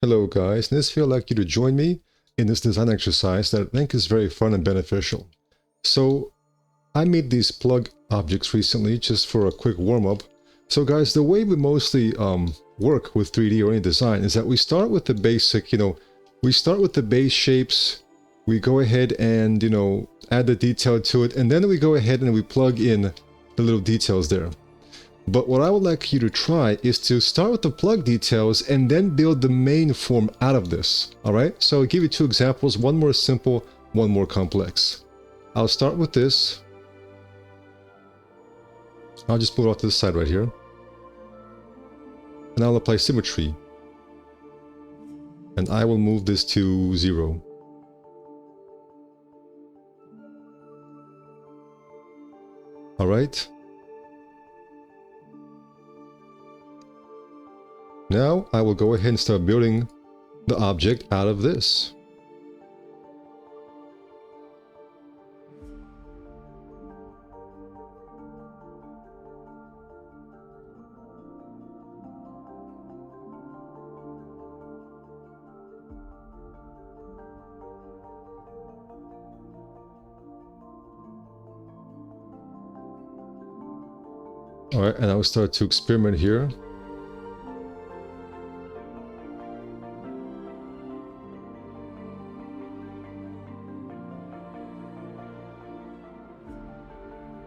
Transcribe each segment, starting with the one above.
Hello guys, in this video I'd like you to join me in this design exercise that I think is very fun and beneficial. So I made these plug objects recently just for a quick warm-up. So guys, the way we mostly work with 3D or any design is that we start with the basic, we start with the base shapes, we go ahead and, add the detail to it, and then we go ahead and we plug in the little details there. But what I would like you to try is to start with the plug details and then build the main form out of this. Alright, so I'll give you two examples, one more simple, one more complex. I'll start with this. I'll just move it off to the side right here. And I'll apply symmetry. And I will move this to 0. Alright. Now I will go ahead and start building the object out of this. Alright, and I will start to experiment here.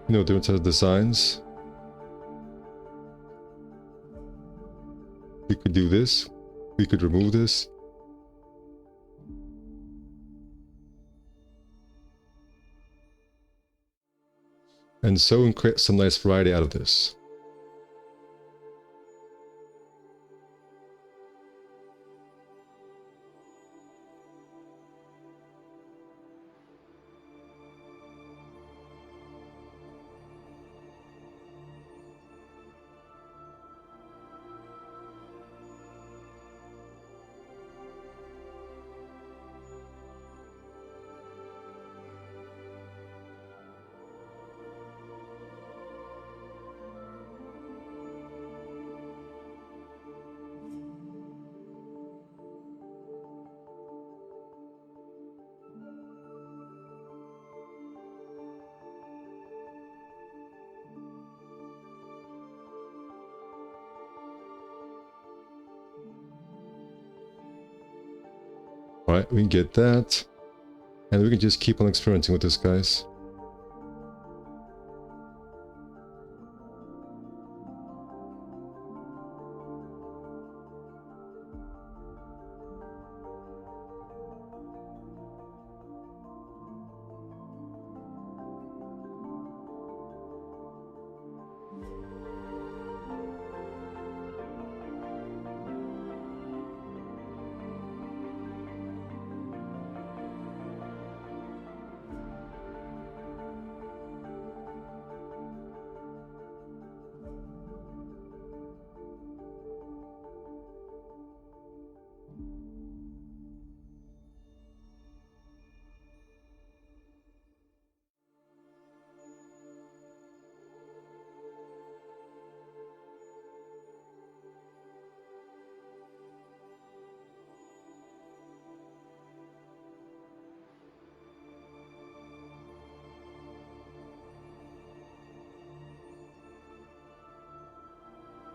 Different types of designs. We could do this. We could remove this. And so create some nice variety out of this. Alright, we can get that. And we can just keep on experimenting with this, guys.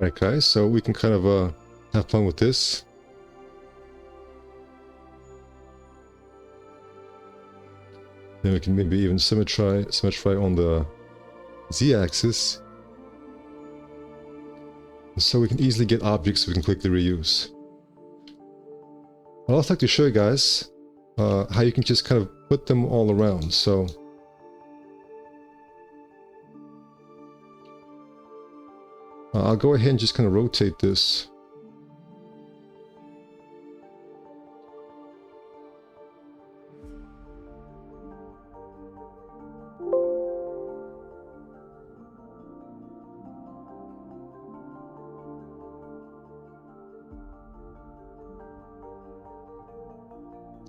Alright guys, so we can kind of have fun with this. Then we can maybe even symmetry on the z-axis. So we can easily get objects we can quickly reuse. I'd also like to show you guys how you can just kind of put them all around. So I'll go ahead and just kind of rotate this.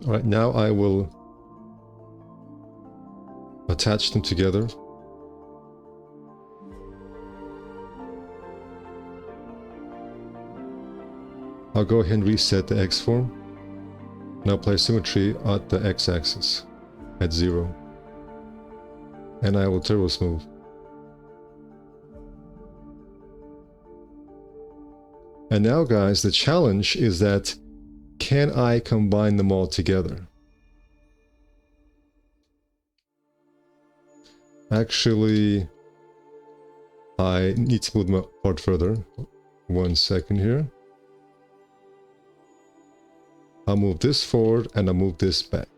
All right, now I will attach them together. I'll go ahead and reset the X form. Now apply symmetry at the X-axis at 0. And I will turbo smooth. And now guys, the challenge is that, can I combine them all together? Actually, I need to move them apart further. 1 second here. I'll move this forward and I'll move this back.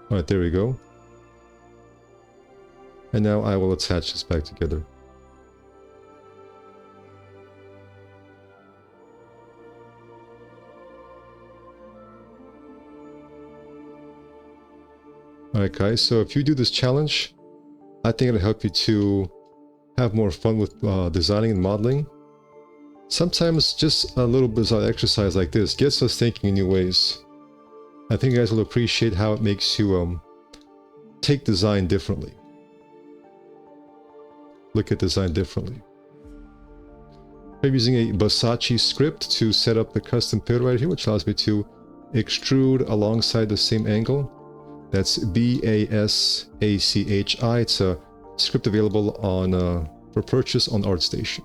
Alright, there we go. And now I will attach this back together. Alright guys, so if you do this challenge, I think it'll help you to have more fun with designing and modeling. Sometimes just a little bizarre exercise like this gets us thinking in new ways. I think you guys will appreciate how it makes you take design differently. Look at design differently. I'm using a Basachi script to set up the custom pivot right here, which allows me to extrude alongside the same angle. That's B-A-S-A-C-H-I. It's a script available on for purchase on ArtStation.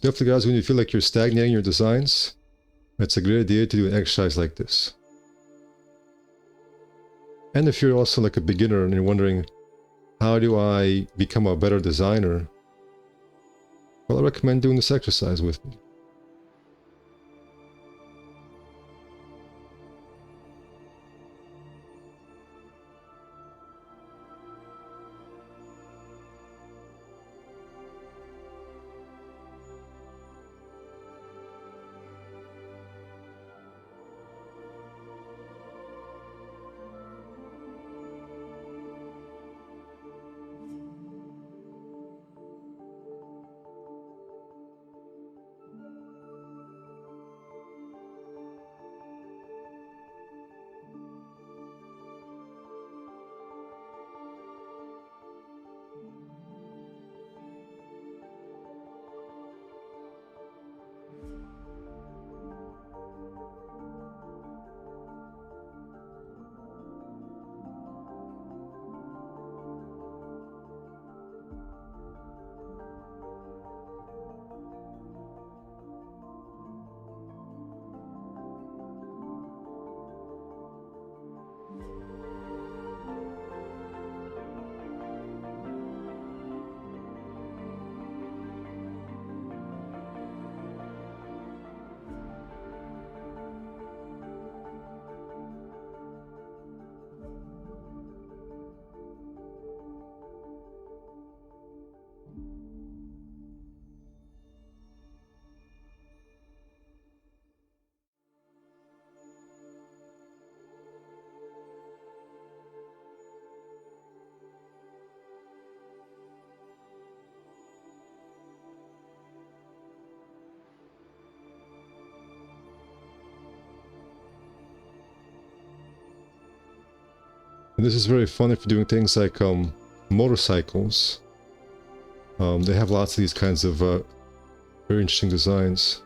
Definitely guys, when you feel like you're stagnating your designs, it's a great idea to do an exercise like this. And if you're also like a beginner and you're wondering, how do I become a better designer? Well, I recommend doing this exercise with me. And this is very fun if you're doing things like motorcycles. They have lots of these kinds of very interesting designs.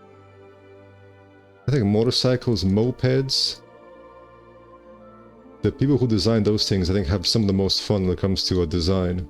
I think motorcycles, mopeds, the people who design those things I think have some of the most fun when it comes to a design.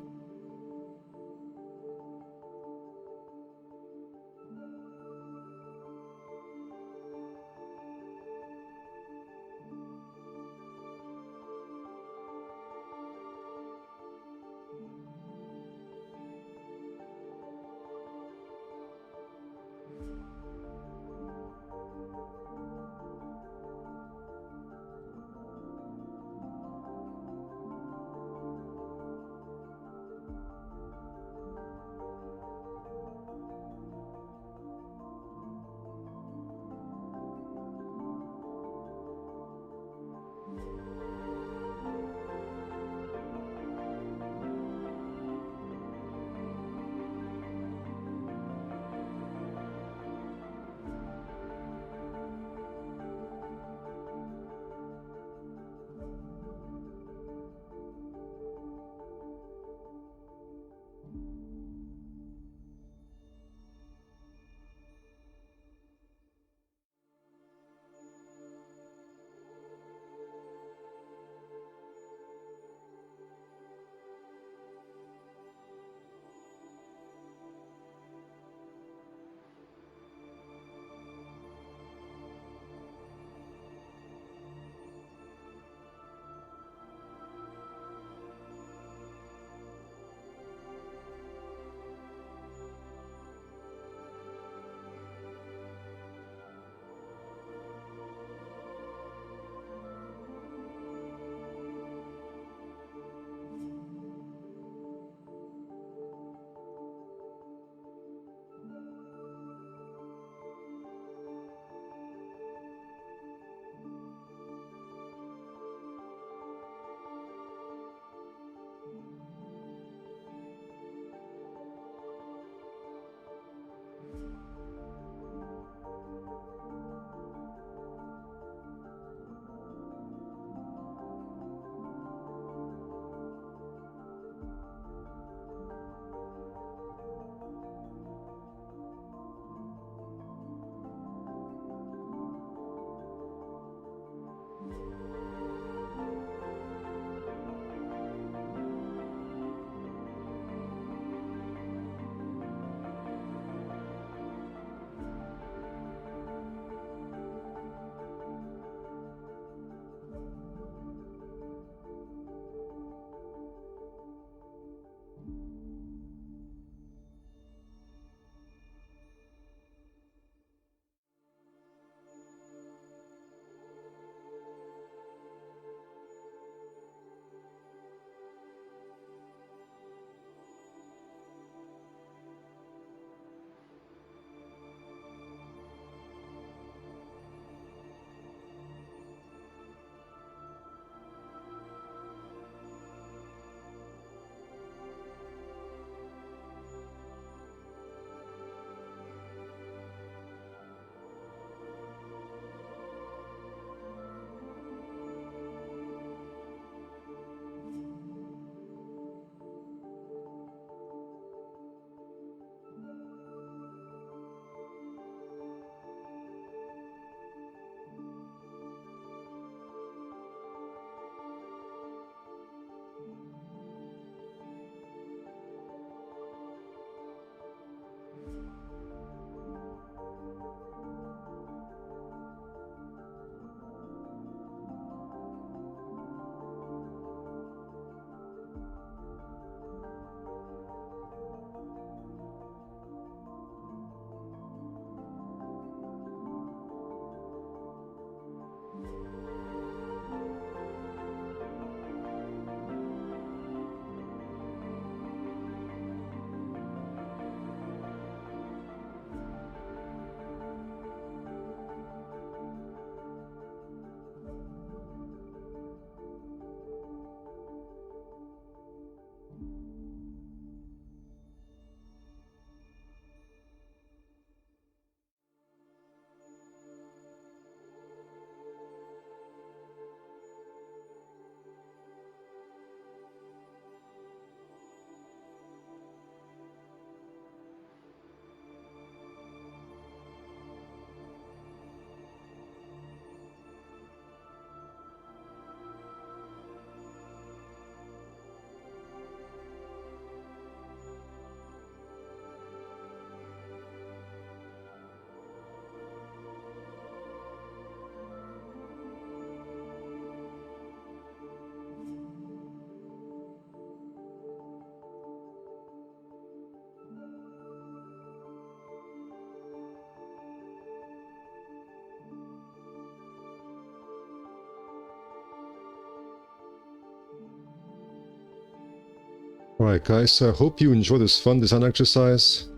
Alright guys, so I hope you enjoy this fun design exercise.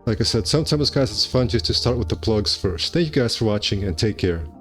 Like I said, sometimes guys it's fun just to start with the plugs first. Thank you guys for watching and take care.